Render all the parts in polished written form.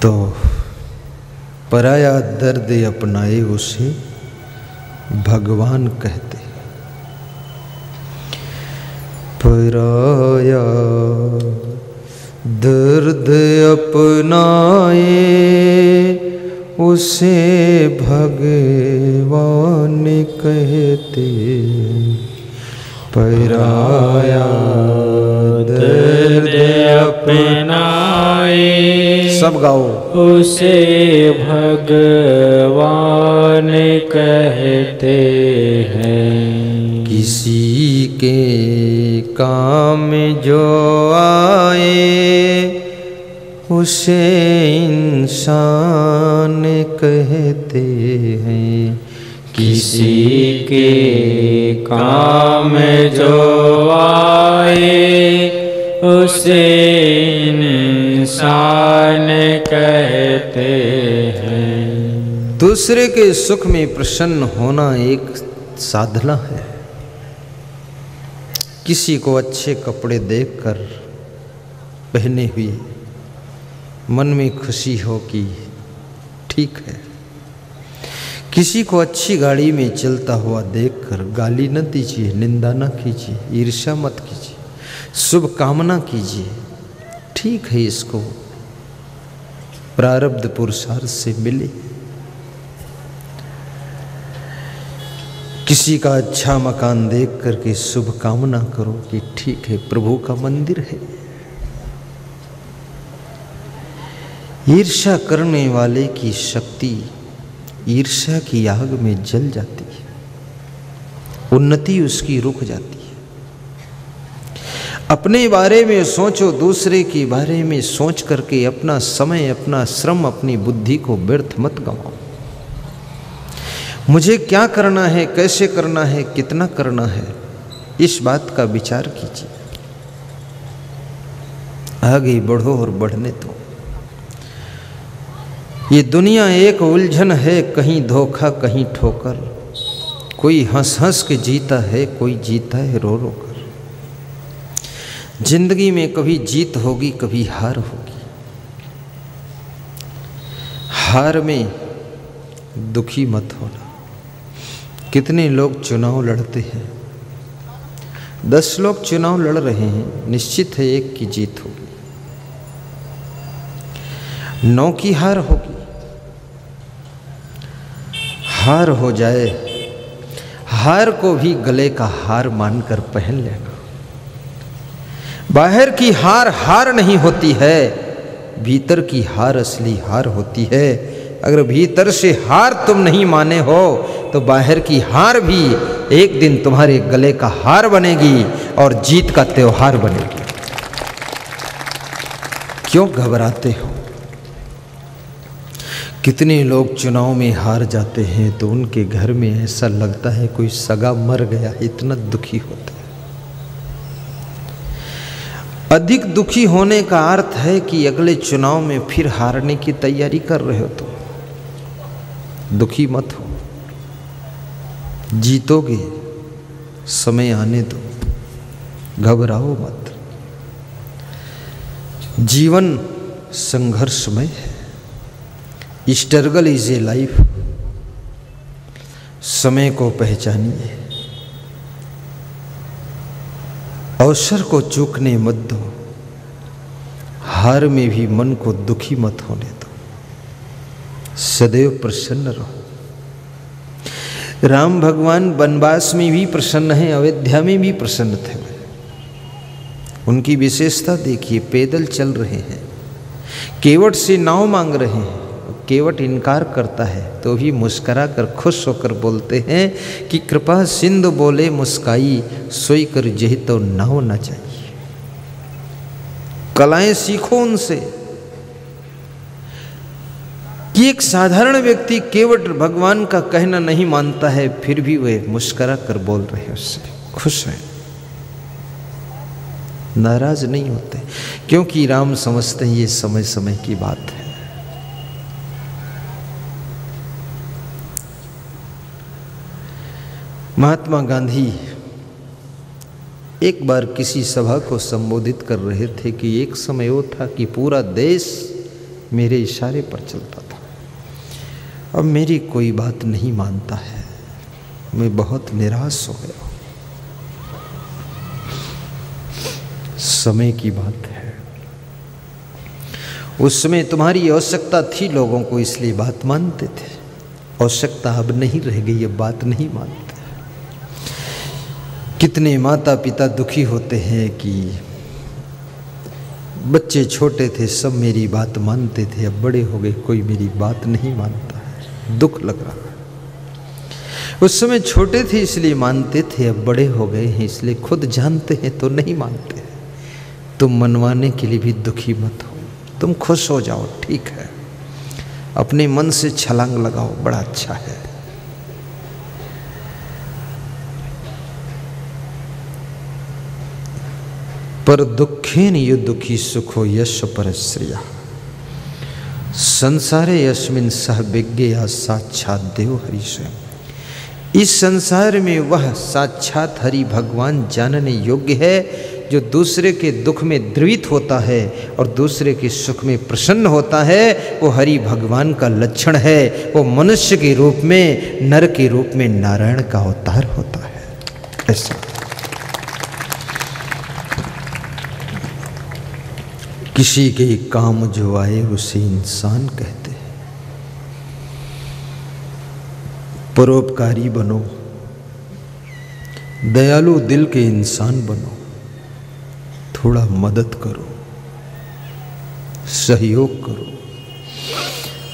तो पराया दर्द अपनाए उसे भगवान कहते। पराया दर्द अपनाए उसे भगवान कहते। पराया दर्द अपनाए, सब गाओ, उसे भगवान कहते हैं। किसी के काम जो आए उसे इंसान कहते हैं। किसी के काम जो आए उसे इंसान कहते हैं। दूसरे के सुख में प्रसन्न होना एक साधना है। किसी को अच्छे कपड़े देखकर पहने हुए मन में खुशी हो कि ठीक है। किसी को अच्छी गाड़ी में चलता हुआ देखकर गाली न दीजिए, निंदा न कीजिए, ईर्ष्या मत कीजिए, शुभकामना कीजिए। ठीक है, इसको प्रारब्ध पुरुषार्थ से मिले। किसी का अच्छा मकान देख करके शुभ कामना करो कि ठीक है, प्रभु का मंदिर है। ईर्ष्या करने वाले की शक्ति ईर्ष्या की आग में जल जाती है, उन्नति उसकी रुक जाती है। अपने बारे में सोचो, दूसरे के बारे में सोच करके अपना समय, अपना श्रम, अपनी बुद्धि को व्यर्थ मत गंवाओ। मुझे क्या करना है, कैसे करना है, कितना करना है, इस बात का विचार कीजिए। आगे बढ़ो और बढ़ने दो। ये दुनिया एक उलझन है, कहीं धोखा कहीं ठोकर। कोई हंस हंस के जीता है, कोई जीता है रो रो कर। जिंदगी में कभी जीत होगी, कभी हार होगी। हार में दुखी मत होना। कितने लोग चुनाव लड़ते हैं, 10 लोग चुनाव लड़ रहे हैं, निश्चित है एक की जीत होगी, 9 की हार होगी। हार हो जाए, हार को भी गले का हार मानकर पहन लेना। बाहर की हार हार नहीं होती है, भीतर की हार असली हार होती है। अगर भीतर से हार तुम नहीं माने हो तो बाहर की हार भी एक दिन तुम्हारे गले का हार बनेगी और जीत का त्योहार बनेगी। क्यों घबराते हो? कितने लोग चुनाव में हार जाते हैं तो उनके घर में ऐसा लगता है कोई सगा मर गया, इतना दुखी होते हैं। अधिक दुखी होने का अर्थ है कि अगले चुनाव में फिर हारने की तैयारी कर रहे हो तुम। दुखी मत हो, जीतोगे, समय आने दो, घबराओ मत। जीवन संघर्षमय है। Struggle is a life. समय को पहचानिए, अवसर को चूकने मत दो, हार में भी मन को दुखी मत होने दो, सदैव प्रसन्न रहो। राम भगवान वनवास में भी प्रसन्न हैं, अयोध्या में भी प्रसन्न थे। उनकी विशेषता देखिए, पैदल चल रहे हैं, केवट से नाव मांग रहे हैं, केवट इनकार करता है तो भी मुस्करा कर खुश होकर बोलते हैं कि कृपा सिंधु बोले मुस्काई, सोई कर जही तो नाव ना चाहिए। कलाएं सीखो उनसे कि एक साधारण व्यक्ति केवट भगवान का कहना नहीं मानता है, फिर भी वे मुस्करा कर बोल रहे हैं, उससे खुश हैं, नाराज नहीं होते, क्योंकि राम समझते हैं ये समय समय की बात है। महात्मा गांधी एक बार किसी सभा को संबोधित कर रहे थे कि एक समय वो था कि पूरा देश मेरे इशारे पर चलता था। अब मेरी कोई बात नहीं मानता है। मैं बहुत निराश हो गया। समय की बात है। उस समय तुम्हारी आवश्यकता थी लोगों को, इसलिए बात मानते थे। आवश्यकता अब नहीं रह गई, अब बात नहीं मानते। कितने माता पिता दुखी होते हैं कि बच्चे छोटे थे सब मेरी बात मानते थे, अब बड़े हो गए कोई मेरी बात नहीं मानता है। दुख लग रहा है। उस समय छोटे थे इसलिए मानते थे, अब बड़े हो गए हैं इसलिए खुद जानते हैं तो नहीं मानते। तुम मनवाने के लिए भी दुखी मत हो, तुम खुश हो जाओ, ठीक है। अपने मन से छलांग लगाओ, बड़ा अच्छा है। पर दुखेन यु दुखी सुखो यश परश्रिया संसारे यस्मिन सह विज्ञेया साक्षात देव हरि स्वयं। इस संसार में वह साक्षात हरि भगवान जानने योग्य है जो दूसरे के दुख में द्रवित होता है और दूसरे के सुख में प्रसन्न होता है। वो हरि भगवान का लक्षण है। वो मनुष्य के रूप में, नर के रूप में नारायण का अवतार होता है। ऐसा किसी के काम जो आए उसे इंसान कहते हैं। परोपकारी बनो, दयालु दिल के इंसान बनो, थोड़ा मदद करो, सहयोग करो।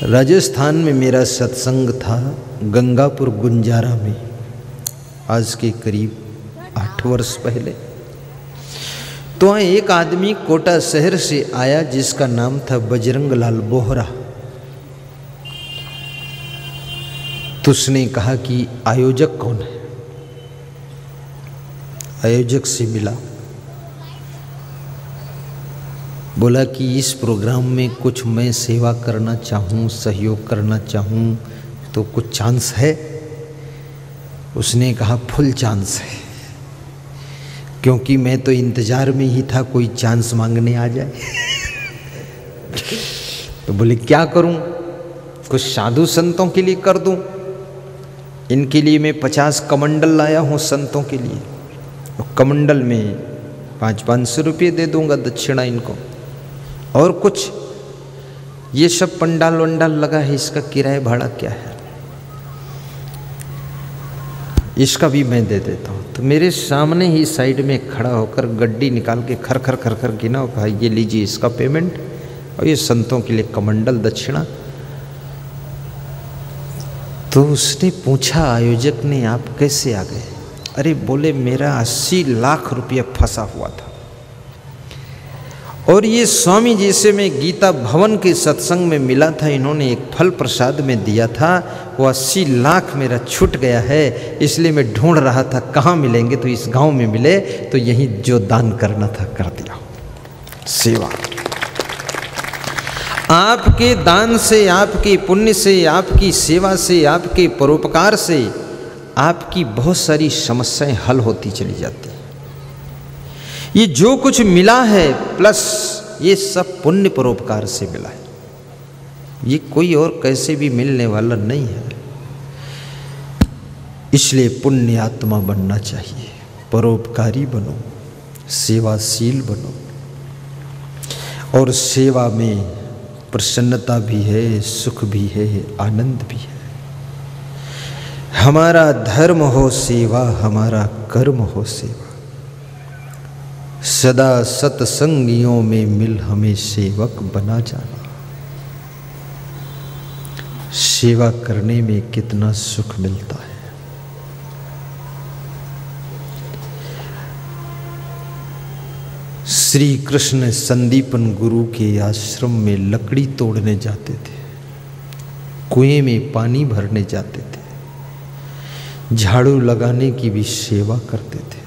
राजस्थान में मेरा सत्संग था, गंगापुर गुंजारा में, आज के करीब 8 वर्ष पहले। तो एक आदमी कोटा शहर से आया जिसका नाम था बजरंग लाल बोहरा। तो उसने कहा कि आयोजक कौन है। आयोजक से मिला, बोला कि इस प्रोग्राम में कुछ मैं सेवा करना चाहूँ, सहयोग करना चाहूँ, तो कुछ चांस है। उसने कहा फुल चांस है, क्योंकि मैं तो इंतजार में ही था कोई चांस मांगने आ जाए। तो बोले क्या करूं, कुछ साधु संतों के लिए कर दूं। इनके लिए मैं 50 कमंडल लाया हूं संतों के लिए, और कमंडल में 500-500 रुपये दे दूंगा दक्षिणा इनको। और कुछ ये सब पंडाल वंडाल लगा है, इसका किराया भाड़ा क्या है, इसका भी मैं दे देता हूँ। तो मेरे सामने ही साइड में खड़ा होकर गड्डी निकाल के खर खर खर खर गिना और कहा ये लीजिए इसका पेमेंट और ये संतों के लिए कमंडल दक्षिणा। तो उसने पूछा आयोजक ने, आप कैसे आ गए? अरे बोले मेरा 80 लाख रुपया फंसा हुआ था, और ये स्वामी जी से मैं गीता भवन के सत्संग में मिला था, इन्होंने एक फल प्रसाद में दिया था, वो 80 लाख मेरा छूट गया है। इसलिए मैं ढूंढ रहा था कहाँ मिलेंगे, तो इस गांव में मिले, तो यही जो दान करना था कर दिया। सेवा आपके दान से, आपके पुण्य से, आपकी सेवा से, आपके परोपकार से आपकी बहुत सारी समस्याएं हल होती चली जाती। ये जो कुछ मिला है प्लस ये सब पुण्य परोपकार से मिला है, ये कोई और कैसे भी मिलने वाला नहीं है। इसलिए पुण्य आत्मा बनना चाहिए, परोपकारी बनो, सेवाशील बनो। और सेवा में प्रसन्नता भी है, सुख भी है, आनंद भी है। हमारा धर्म हो सेवा, हमारा कर्म हो सेवा। सदा सत्संगियों में मिल हमें सेवक बना जाना। सेवा करने में कितना सुख मिलता है। श्री कृष्ण संदीपन गुरु के आश्रम में लकड़ी तोड़ने जाते थे, कुएं में पानी भरने जाते थे, झाड़ू लगाने की भी सेवा करते थे।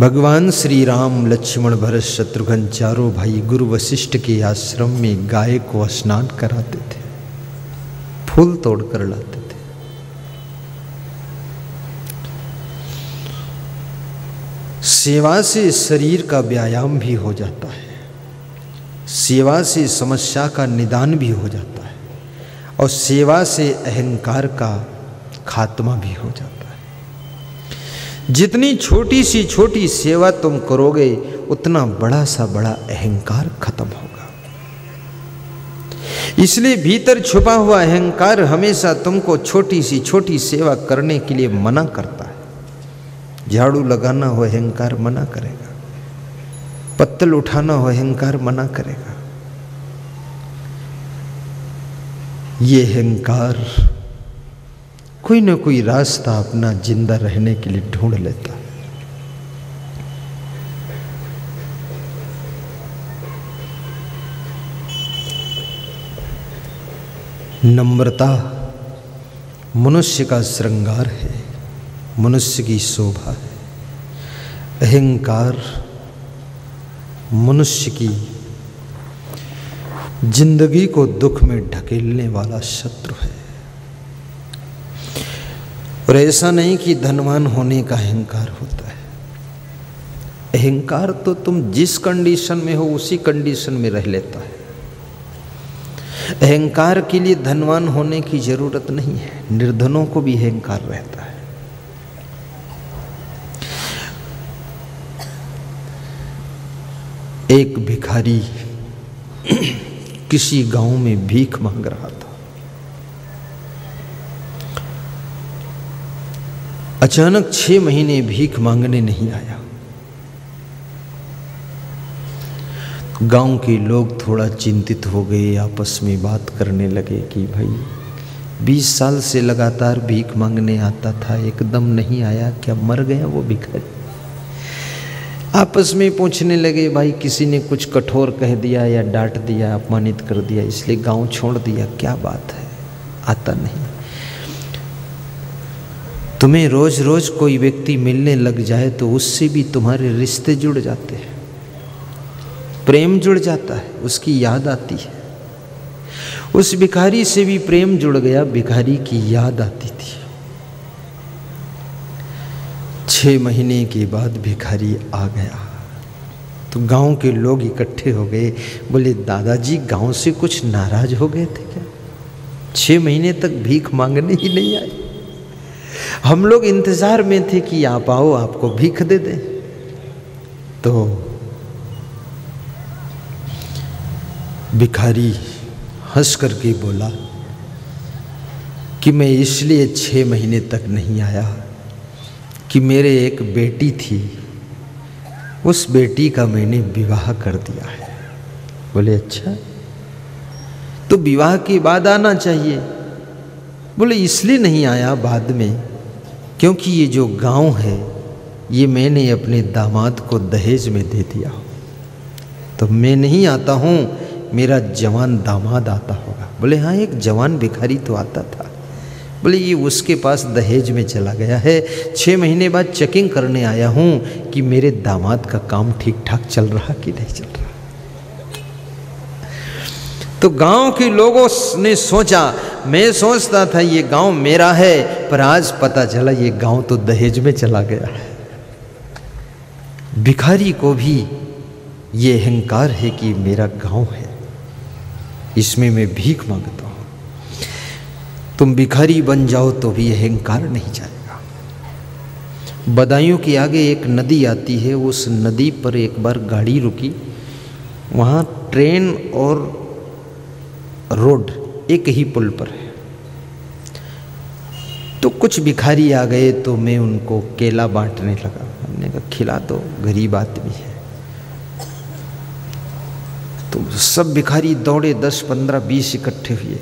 भगवान श्री राम, लक्ष्मण, भरत, शत्रुघ्न चारों भाई गुरु वशिष्ठ के आश्रम में गाय को स्नान कराते थे, फूल तोड़कर लाते थे। सेवा से शरीर का व्यायाम भी हो जाता है, सेवा से समस्या का निदान भी हो जाता है, और सेवा से अहंकार का खात्मा भी हो जाता है। जितनी छोटी सी छोटी सेवा तुम करोगे उतना बड़ा सा बड़ा अहंकार खत्म होगा। इसलिए भीतर छुपा हुआ अहंकार हमेशा तुमको छोटी सी छोटी सेवा करने के लिए मना करता है। झाड़ू लगाना हो अहंकार मना करेगा, पत्तल उठाना हो अहंकार मना करेगा। ये अहंकार कोई ना कोई रास्ता अपना जिंदा रहने के लिए ढूंढ लेता है। नम्रता मनुष्य का श्रृंगार है, मनुष्य की शोभा है। अहंकार मनुष्य की जिंदगी को दुख में ढकेलने वाला शत्रु है। और ऐसा नहीं कि धनवान होने का अहंकार होता है। अहंकार तो तुम जिस कंडीशन में हो उसी कंडीशन में रह लेता है। अहंकार के लिए धनवान होने की जरूरत नहीं है, निर्धनों को भी अहंकार रहता है। एक भिखारी किसी गांव में भीख मांग रहा था। अचानक 6 महीने भीख मांगने नहीं आया। गांव के लोग थोड़ा चिंतित हो गए, आपस में बात करने लगे कि भाई 20 साल से लगातार भीख मांगने आता था, एकदम नहीं आया, क्या मर गया वो भिखारी? आपस में पूछने लगे भाई किसी ने कुछ कठोर कह दिया या डांट दिया, अपमानित कर दिया, इसलिए गांव छोड़ दिया, क्या बात है, आता नहीं। तुम्हें रोज रोज कोई व्यक्ति मिलने लग जाए तो उससे भी तुम्हारे रिश्ते जुड़ जाते हैं, प्रेम जुड़ जाता है, उसकी याद आती है। उस भिखारी से भी प्रेम जुड़ गया, भिखारी की याद आती थी। 6 महीने के बाद भिखारी आ गया तो गांव के लोग इकट्ठे हो गए, बोले दादाजी गांव से कुछ नाराज हो गए थे क्या? 6 महीने तक भीख मांगने ही नहीं आए। हम लोग इंतजार में थे कि आप आओ, आपको भीख दे दें। तो भिखारी हंस करके बोला कि मैं इसलिए 6 महीने तक नहीं आया कि मेरे एक बेटी थी, उस बेटी का मैंने विवाह कर दिया है। बोले अच्छा, तो विवाह के बाद आना चाहिए। बोले इसलिए नहीं आया बाद में, क्योंकि ये जो गांव है ये मैंने अपने दामाद को दहेज में दे दिया, तो मैं नहीं आता हूँ, मेरा जवान दामाद आता होगा। बोले हाँ, एक जवान भिखारी तो आता था। बोले ये उसके पास दहेज में चला गया है, 6 महीने बाद चेकिंग करने आया हूँ कि मेरे दामाद का काम ठीक ठाक चल रहा कि नहीं चल रहा। तो गांव के लोगों ने सोचा, मैं सोचता था ये गांव मेरा है, पर आज पता चला ये गांव तो दहेज में चला गया है। भिखारी को भी ये अहंकार है कि मेरा गांव है, इसमें मैं भीख मांगता हूं। तुम भिखारी बन जाओ तो भी अहंकार नहीं जाएगा। बदायूं के आगे एक नदी आती है, उस नदी पर एक बार गाड़ी रुकी, वहाँ ट्रेन और रोड एक ही पुल पर है। तो कुछ भिखारी आ गए तो मैं उनको केला बांटने लगा। हमने कहा खिला दो, गरीब आदमी है। तो सब भिखारी दौड़े, 10, 15, 20 इकट्ठे हुए।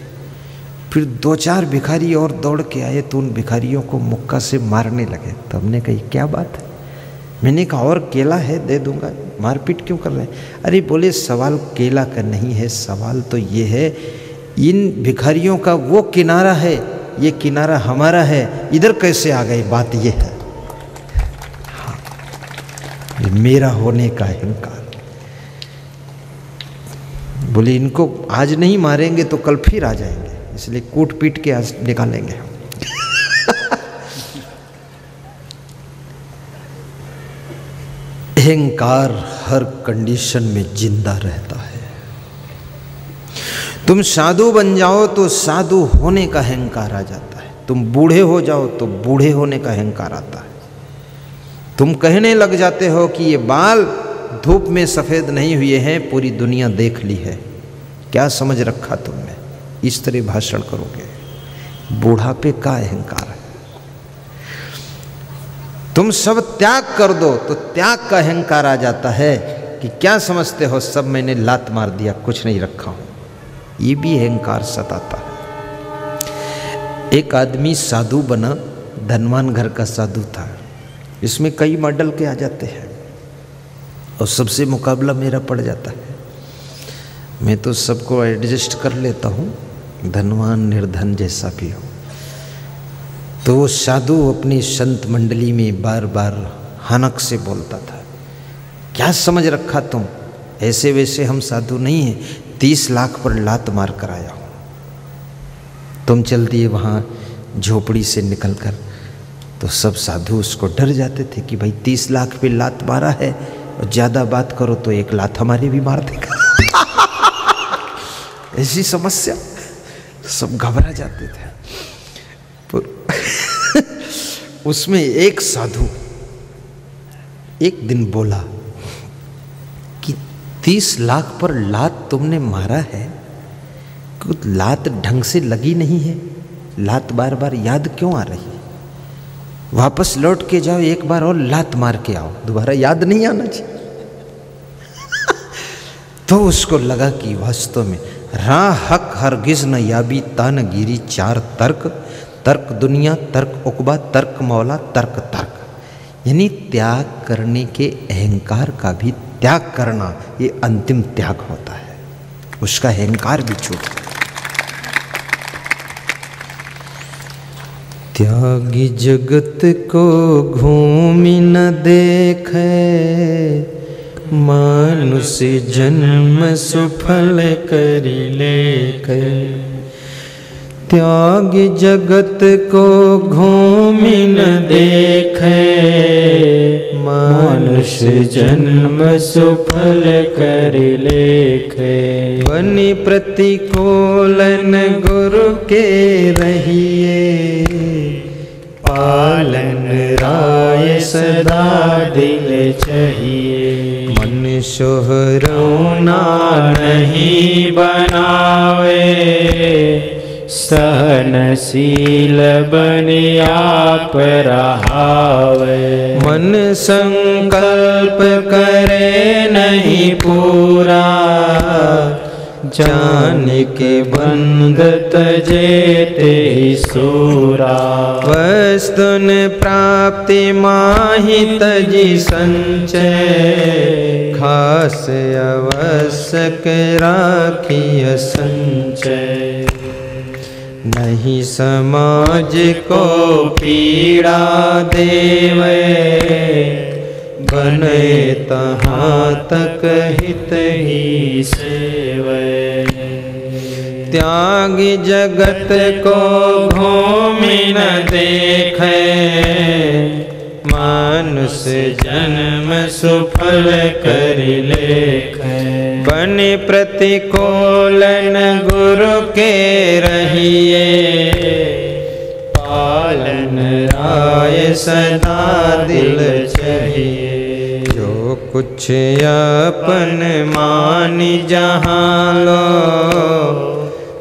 फिर 2-4 भिखारी और दौड़ के आए तो उन भिखारियों को मुक्का से मारने लगे। तो हमने कही क्या बात है? मैंने कहा और केला है दे दूंगा, मारपीट क्यों कर रहे हैं? अरे बोले सवाल केला का नहीं है, सवाल तो ये है इन भिखारियों का वो किनारा है, ये किनारा हमारा है, इधर कैसे आ गए? बात ये है। हाँ, ये मेरा होने का अहंकार। बोले इनको आज नहीं मारेंगे तो कल फिर आ जाएंगे, इसलिए कूट पीट के आज निकालेंगे हम। अहंकार हर कंडीशन में जिंदा रहता है। तुम साधु बन जाओ तो साधु होने का अहंकार आ जाता है, तुम बूढ़े हो जाओ तो बूढ़े होने का अहंकार आता है। तुम कहने लग जाते हो कि ये बाल धूप में सफ़ेद नहीं हुए हैं, पूरी दुनिया देख ली है, क्या समझ रखा तुमने, इस तरह भाषण करोगे। बूढ़ापे का अहंकार है। तुम सब त्याग कर दो तो त्याग का अहंकार आ जाता है कि क्या समझते हो, सब मैंने लात मार दिया, कुछ नहीं रखा हूं। ये भी अहंकार सताता है। एक आदमी साधु बना, धनवान घर का साधु था। इसमें कई मॉडल के आ जाते हैं और सबसे मुकाबला मेरा पड़ जाता है। मैं तो सबको एडजस्ट कर लेता हूँ, धनवान निर्धन जैसा भी हो। तो वो साधु अपनी संत मंडली में बार बार हनक से बोलता था, क्या समझ रखा तुम, ऐसे वैसे हम साधु नहीं हैं, 30 लाख पर लात मार कर आया हूँ। तुम चल दिए वहाँ झोपड़ी से निकलकर। तो सब साधु उसको डर जाते थे कि भाई 30 लाख पे लात मारा है और ज़्यादा बात करो तो एक लात हमारी भी मार देगा। ऐसी समस्या, सब घबरा जाते थे। उसमें एक साधु एक दिन बोला कि 30 लाख पर लात तुमने मारा है, कुछ लात ढंग से लगी नहीं है, लात बार बार याद क्यों आ रही है, वापस लौट के जाओ, एक बार और लात मार के आओ, दोबारा याद नहीं आना चाहिए। तो उसको लगा कि वास्तव में राह हक हरगिज न याबी तान गिरी 4 तर्क, तर्क दुनिया, तर्क उकबा, तर्क मौला, तर्क तर्क। यानी त्याग करने के अहंकार का भी त्याग करना, ये अंतिम त्याग होता है, उसका अहंकार भी छूटता है। त्यागी जगत को घूमी न देखे, मानुष जन्म सुफल करी लेखे। त्यागी जगत को घूमी न देखे, मनुष्य जन्म सुफल कर लेखे। बनि प्रतिकूल न गुरु के रहिए, पालन राय सदा दिल चाहिए। मन सोहरौना नहीं बनावे, सहनशील बनि आप रहावे। मन संकल्प करे नहीं पूरा, जान के बंद तजे ते सूरा। वस्तुन प्राप्ति माहि तजी संचय, खास आवश्यक राखिय संचय। नहीं समाज को पीड़ा देवे, बने तहाँ तक हित ही सेवे। त्यागी जगत को घूमी न देखे, मानुष जन्म सुफल कर लेखे। बनि प्रतिकूल न गुरु के रहिए, पालन राय सदा दिल चाहिए। जो कुछ अपन मानी जहाँ लो,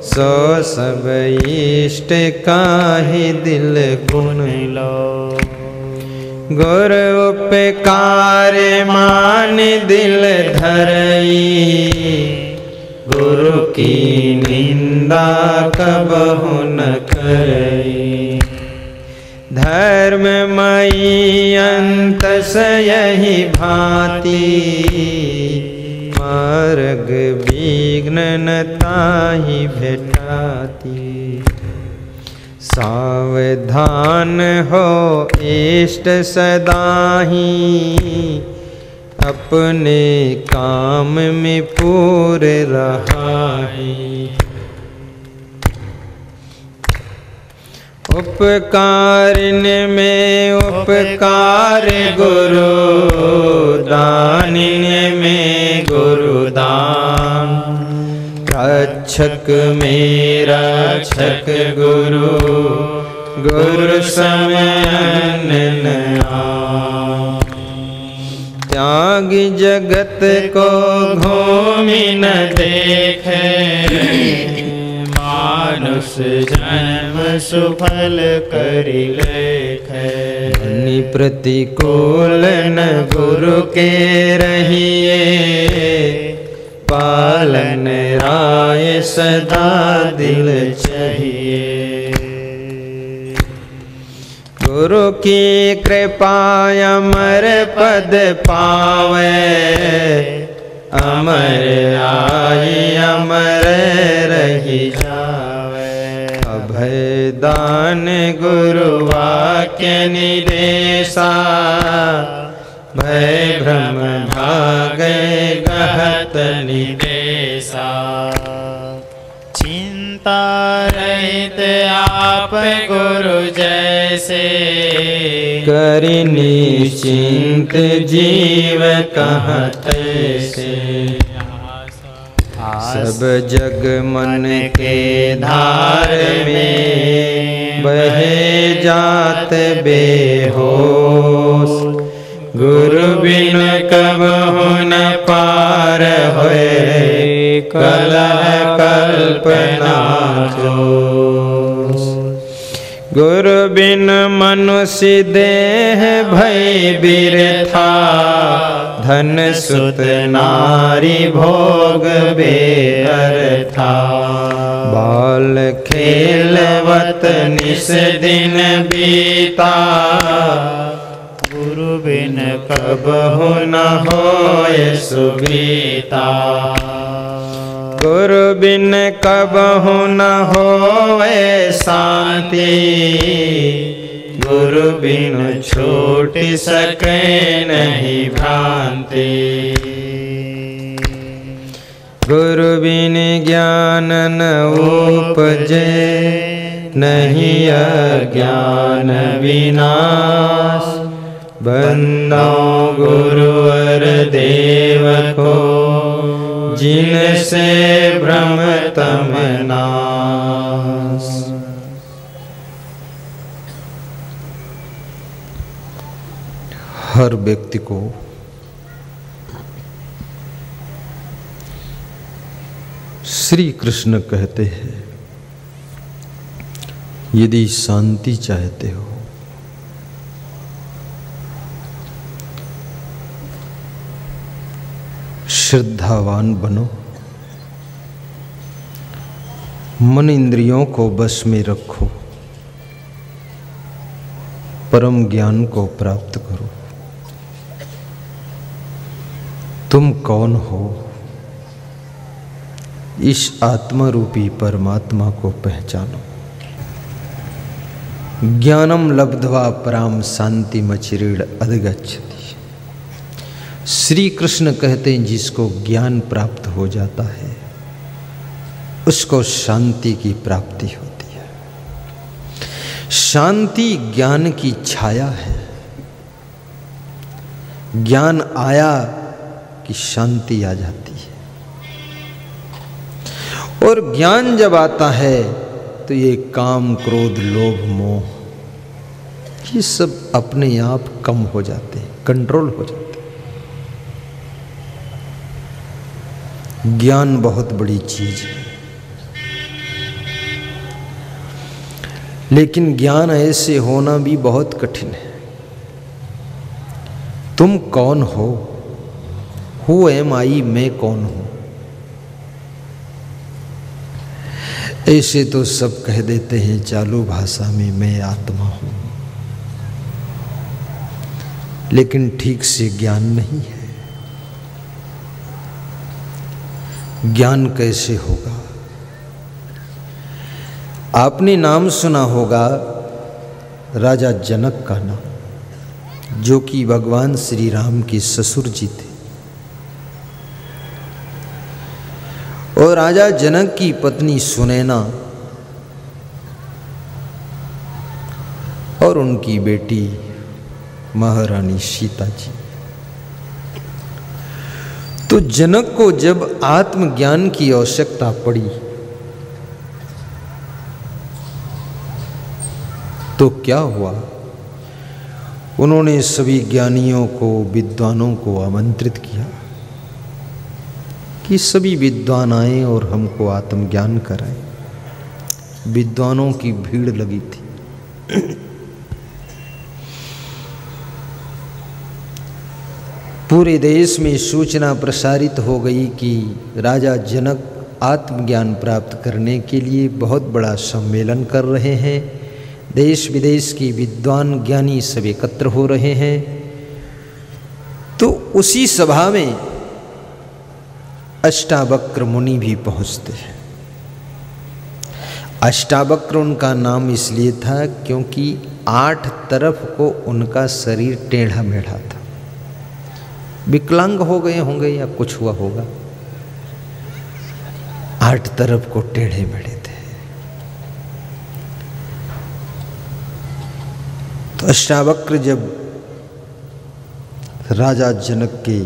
सो सब इष्ट काहि दिल गुण लो। गुरु उपकार मान दिल धरई, गुरु की निंदा कबहु न करई। धर्ममयी अंत यही भांति, मार्ग विघ्न न ताहि भेटाती। सावधान हो इष्ट सदाही, अपने काम में पूरे रहाई। उपकारिन में उपकार गुरु, दानिन्य में गुरुदान। रक्षक में रक्षक गुरु, गुरु समन त्यागी जगत को घूमी न देखे, मानुष जन्म सुफल करि लेखे। नि प्रतिकूल न गुरु के रहिए, पालन राय सदा दिल चाहिए। गुरु की कृपा अमर पद पावे, अमर आए अमर रही जावे। अभय दान गुरु वाक्य निदेशा, भय भ्रम भागे गहत निदेशा। चिंता रहित आप गुरु जैसे, करि निश्चिंत जीव कहत से। सब जग मन के धार में, बहे जात बेहोश। गुरु बिन कबहु न पार होए, कलह कल्पना जोश। गुरु बिन मनुष्य देह भय बिरथा, धन सुत नारी भोग बेअर्था। बाल खेलवत निस दिन बीता, गुरु बिन कबहु न होए सुगीता। गुरु बिन कबहु न होए शांति, गुरु बिन छूट सके नहीं भ्रांति। गुरु बिन ज्ञान न उपजे, नहीं अज्ञान विनाश। बंदो गुरुवर देव को, जिनसे भ्रम तम नाश। हर व्यक्ति को श्री कृष्ण कहते हैं, यदि शांति चाहते हो, श्रद्धावान बनो, मन इंद्रियों को बस में रखो, परम ज्ञान को प्राप्त करो। तुम कौन हो? इस आत्मरूपी परमात्मा को पहचानो। ज्ञानम लब्ध्वा पराम शांति मचिरेण अधिगच्छति। श्री कृष्ण कहते हैं, जिसको ज्ञान प्राप्त हो जाता है उसको शांति की प्राप्ति होती है। शांति ज्ञान की छाया है। ज्ञान आया कि शांति आ जाती है, और ज्ञान जब आता है तो ये काम क्रोध लोभ मोह ये सब अपने आप कम हो जाते हैं, कंट्रोल हो जाते हैं। ज्ञान बहुत बड़ी चीज है, लेकिन ज्ञान ऐसे होना भी बहुत कठिन है। तुम कौन हो? हु एम आई, मैं कौन हूं? ऐसे तो सब कह देते हैं चालू भाषा में, मैं आत्मा हूं, लेकिन ठीक से ज्ञान नहीं है। ज्ञान कैसे होगा? आपने नाम सुना होगा राजा जनक का नाम, जो कि भगवान श्री राम के ससुर जी थे। और राजा जनक की पत्नी सुनैना और उनकी बेटी महारानी सीता जी। तो जनक को जब आत्मज्ञान की आवश्यकता पड़ी तो क्या हुआ? उन्होंने सभी ज्ञानियों को, विद्वानों को आमंत्रित किया कि सभी विद्वान आए और हमको आत्मज्ञान कराएं। विद्वानों की भीड़ लगी थी। पूरे देश में सूचना प्रसारित हो गई कि राजा जनक आत्मज्ञान प्राप्त करने के लिए बहुत बड़ा सम्मेलन कर रहे हैं। देश विदेश की विद्वान ज्ञानी सब एकत्र हो रहे हैं। तो उसी सभा में अष्टावक्र मुनि भी पहुंचते हैं। अष्टावक्र उनका नाम इसलिए था क्योंकि 8 तरफ को उनका शरीर टेढ़ा मेढ़ा था। विकलांग हो गए होंगे या कुछ हुआ होगा, 8 तरफ को टेढ़े मेढ़े थे। तो अष्टावक्र जब राजा जनक के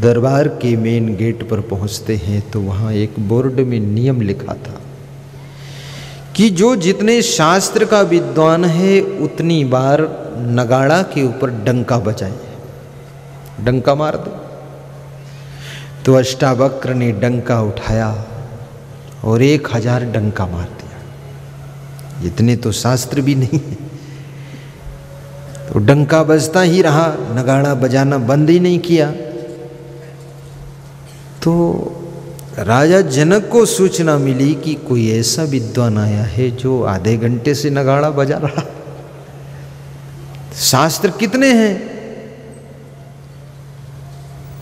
दरबार के मेन गेट पर पहुंचते हैं तो वहां एक बोर्ड में नियम लिखा था कि जो जितने शास्त्र का विद्वान है उतनी बार नगाड़ा के ऊपर डंका बजाए, डंका मार दो। तो अष्टावक्र ने डंका उठाया और 1000 डंका मार दिया। इतने तो शास्त्र भी नहीं है। तो डंका बजता ही रहा, नगाड़ा बजाना बंद ही नहीं किया। तो राजा जनक को सूचना मिली कि कोई ऐसा विद्वान आया है जो आधे घंटे से नगाड़ा बजा रहा। शास्त्र कितने हैं?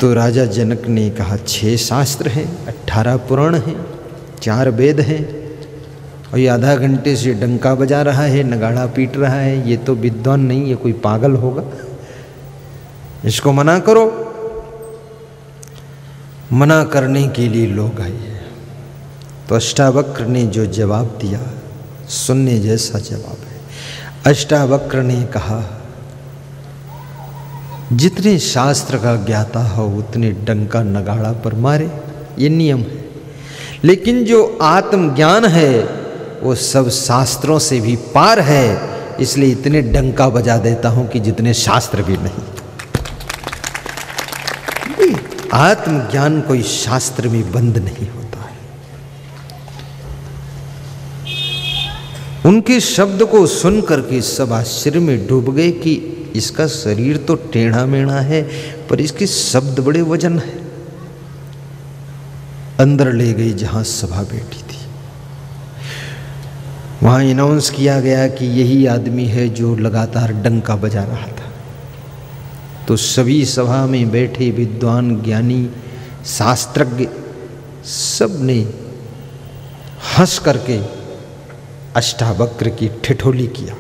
तो राजा जनक ने कहा 6 शास्त्र हैं, 18 पुराण हैं, 4 वेद हैं, और ये आधा घंटे से डंका बजा रहा है, नगाड़ा पीट रहा है। ये तो विद्वान नहीं, ये कोई पागल होगा, इसको मना करो। मना करने के लिए लोग आए। तो अष्टावक्र ने जो जवाब दिया, सुनने जैसा जवाब है। अष्टावक्र ने कहा जितने शास्त्र का ज्ञाता हो उतने डंका नगाड़ा पर मारे, ये नियम है। लेकिन जो आत्मज्ञान है वो सब शास्त्रों से भी पार है, इसलिए इतने डंका बजा देता हूं कि जितने शास्त्र भी नहीं। आत्मज्ञान कोई शास्त्र में बंद नहीं होता है। उनके शब्द को सुन करके सब आश्चर्य में डूब गए कि इसका शरीर तो टेढ़ा मेढ़ा है पर इसके शब्द बड़े वजन है। अंदर ले गई जहां सभा बैठी थी। वहां अनाउंस किया गया कि यही आदमी है जो लगातार डंका बजा रहा था। तो सभी सभा में बैठे विद्वान ज्ञानी शास्त्रज्ञ सब ने हंस करके अष्टावक्र की ठिठोली किया।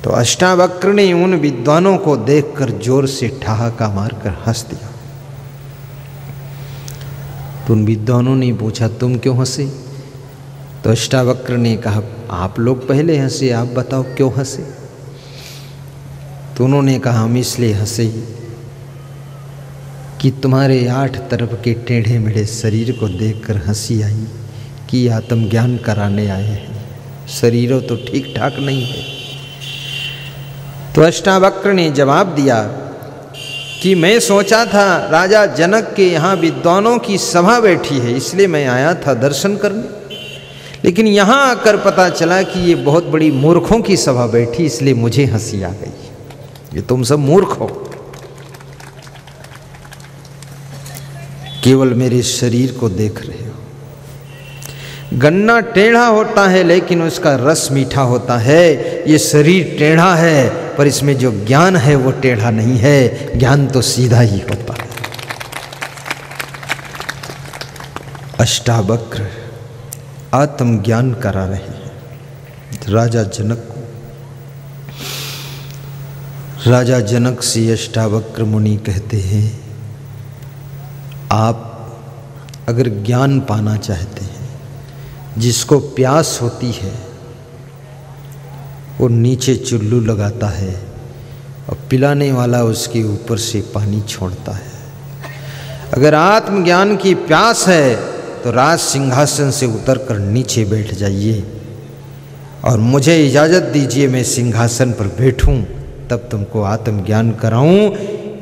तो अष्टावक्र ने उन विद्वानों को देखकर जोर से ठहाका मारकर हंस दिया। तो उन विद्वानों ने पूछा तुम क्यों हंसे? तो अष्टावक्र ने कहा आप लोग पहले हंसे, आप बताओ क्यों हंसे? तो उन्होंने कहा हम इसलिए हंसे कि तुम्हारे 8 तरफ के टेढ़े मेढ़े शरीर को देखकर हंसी आई कि आत्मज्ञान कराने आए हैं, शरीरों तो ठीक ठाक नहीं है। तो अष्टावक्र ने जवाब दिया कि मैं सोचा था राजा जनक के यहाँ विद्वानों की सभा बैठी है, इसलिए मैं आया था दर्शन करने, लेकिन यहाँ आकर पता चला कि ये बहुत बड़ी मूर्खों की सभा बैठी, इसलिए मुझे हंसी आ गई। ये तुम सब मूर्ख हो, केवल मेरे शरीर को देख रहे हो। गन्ना टेढ़ा होता है लेकिन उसका रस मीठा होता है। ये शरीर टेढ़ा है पर इसमें जो ज्ञान है वो टेढ़ा नहीं है, ज्ञान तो सीधा ही होता है। अष्टावक्र आत्मज्ञान करा रहे हैं राजा जनक को। राजा जनक से अष्टावक्र मुनि कहते हैं आप अगर ज्ञान पाना चाहते हैं, जिसको प्यास होती है वो नीचे चुल्लू लगाता है और पिलाने वाला उसके ऊपर से पानी छोड़ता है। अगर आत्मज्ञान की प्यास है तो राज सिंहासन से उतरकर नीचे बैठ जाइए और मुझे इजाज़त दीजिए मैं सिंहासन पर बैठूं, तब तुमको आत्मज्ञान कराऊं।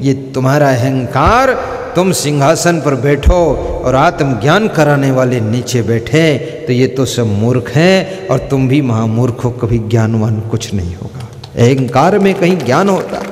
ये तुम्हारा अहंकार, तुम सिंहासन पर बैठो और आत्मज्ञान कराने वाले नीचे बैठे, तो ये तो सब मूर्ख हैं और तुम भी महामूर्ख हो, कभी ज्ञानवान कुछ नहीं होगा। अहंकार में कहीं ज्ञान होता है?